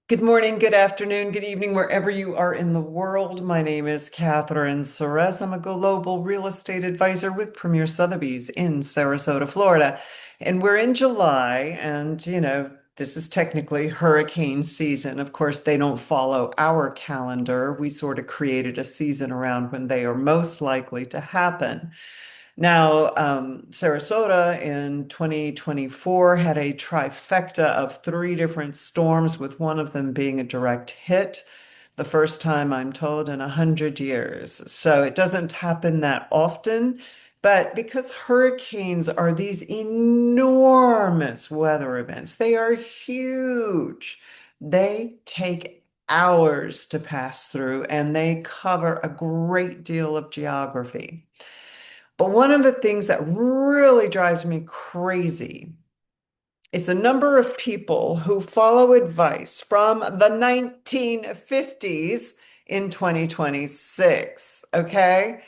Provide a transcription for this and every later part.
Good morning, good afternoon, good evening, wherever you are in the world. My name is Catherine Suarez. I'm a global real estate advisor with Premier Sotheby's in Sarasota, Florida. And we're in July, and this is technically hurricane season. Of course, they don't follow our calendar. We sort of created a season around when they are most likely to happen. Now, Sarasota in 2024 had a trifecta of three different storms, with one of them being a direct hit. The first time, I'm told, in 100 years. So it doesn't happen that often. But because hurricanes are these enormous weather events, they are huge. They take hours to pass through and they cover a great deal of geography. But one of the things that really drives me crazy is the number of people who follow advice from the 1950s in 2026. Okay.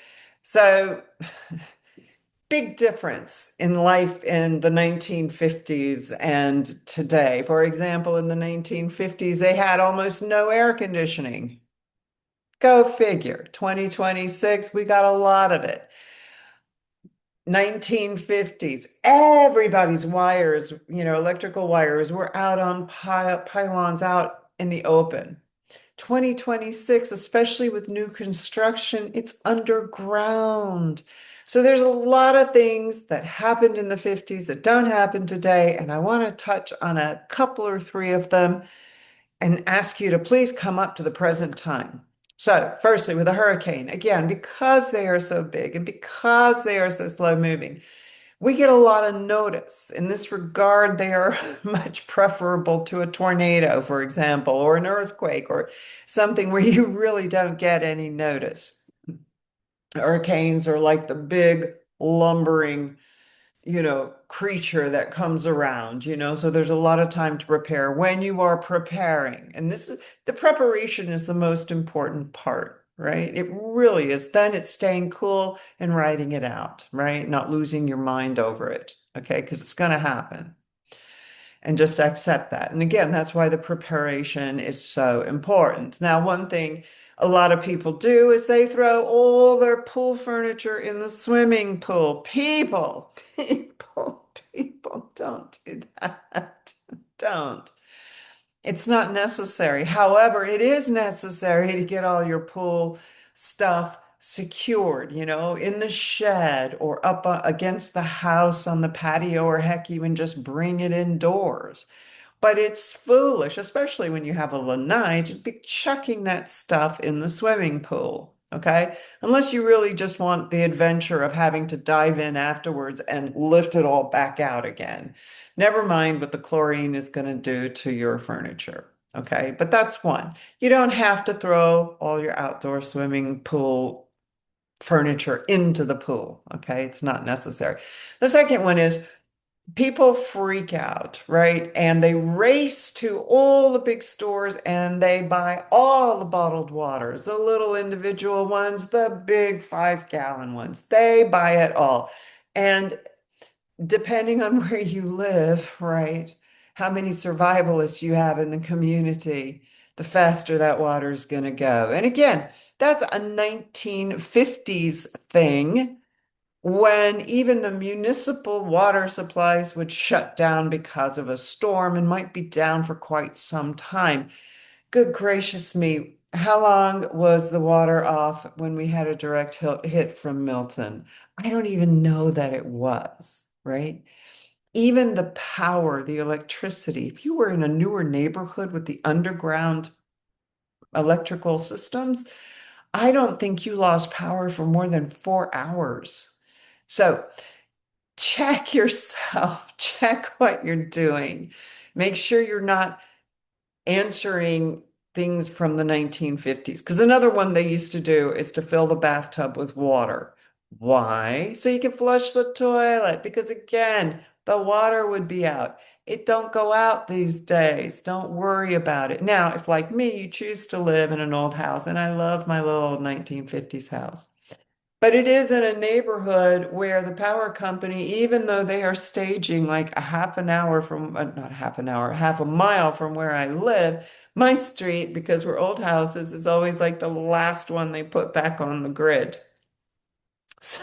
So, big difference in life in the 1950s and today. For example, in the 1950s, they had almost no air conditioning. Go figure. 2026, we got a lot of it. 1950s, everybody's wires, electrical wires were out on pylons out in the open. 2026, especially with new construction, it's underground. So there's a lot of things that happened in the 50s that don't happen today, and I want to touch on a couple or three of them and ask you to please come up to the present time. So, firstly, with a hurricane, again, because they are so big and because they are so slow moving, we get a lot of notice. In this regard, they are much preferable to a tornado, for example, or an earthquake, or something where you really don't get any notice. Hurricanes are like the big lumbering creature that comes around, so there's a lot of time to prepare when you are preparing. And this is the preparation is the most important part, right? It really is. Then it's staying cool and writing it out, right? Not losing your mind over it, okay? Because it's going to happen. And just accept that. And again, that's why the preparation is so important. Now, one thing a lot of people do is they throw all their pool furniture in the swimming pool. People don't do that. Don't. It's not necessary. However, it is necessary to get all your pool stuff secured, in the shed or up against the house on the patio, or heck, even just bring it indoors. But it's foolish, especially when you have a lanai, to be chucking that stuff in the swimming pool. Okay. Unless you really just want the adventure of having to dive in afterwards and lift it all back out again. Never mind what the chlorine is going to do to your furniture. Okay. But that's one. You don't have to throw all your outdoor swimming pool furniture into the pool. Okay. It's not necessary. The second one is people freak out, right? And they race to all the big stores and they buy all the bottled waters, the little individual ones, the big 5-gallon ones. They buy it all. And depending on where you live, right, how many survivalists you have in the community, the faster that water is going to go. And again, that's a 1950s thing when even the municipal water supplies would shut down because of a storm and might be down for quite some time. Good gracious me, how long was the water off when we had a direct hit from Milton? I don't even know that it was, right? Even the power, the electricity, if you were in a newer neighborhood with the underground electrical systems, I don't think you lost power for more than 4 hours. So check yourself, check what you're doing. Make sure you're not answering things from the 1950s. Because another one they used to do is to fill the bathtub with water. Why? So you can flush the toilet. Because again, the water would be out. It don't go out these days. Don't worry about it. Now, if like me, you choose to live in an old house, and I love my little old 1950s house. But it is in a neighborhood where the power company, even though they are staging like a half an hour from, not half an hour, half a mile from where I live, my street, because we're old houses, is always like the last one they put back on the grid. So,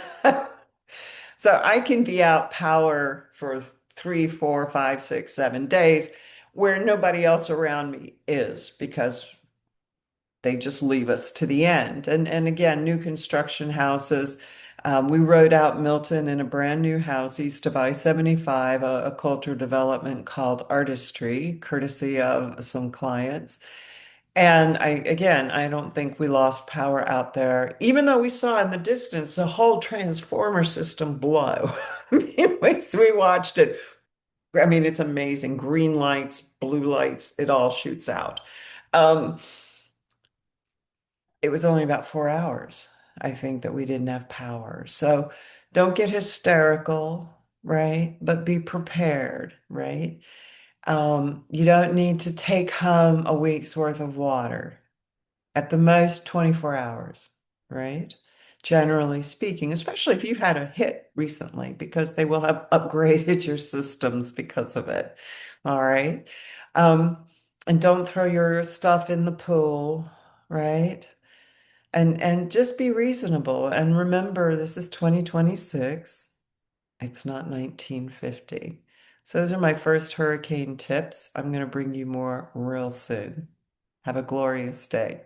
so I can be out power for 3, 4, 5, 6, 7 days where nobody else around me is because they just leave us to the end. And again, new construction houses. We rode out Milton in a brand new house east of I-75, a culture development called Artistry, courtesy of some clients. And I don't think we lost power out there, even though we saw in the distance the whole transformer system blow. I mean, we watched it. I mean, it's amazing. Green lights, blue lights, it all shoots out. Um, it was only about 4 hours, I think, that we didn't have power. So don't get hysterical, right? But be prepared, right? You don't need to take home a week's worth of water, at the most 24 hours, right? Generally speaking, especially if you've had a hit recently, because they will have upgraded your systems because of it. All right. Um, and don't throw your stuff in the pool, right? And just be reasonable. And remember, this is 2026. It's not 1950. So those are my first hurricane tips. I'm going to bring you more real soon. Have a glorious day.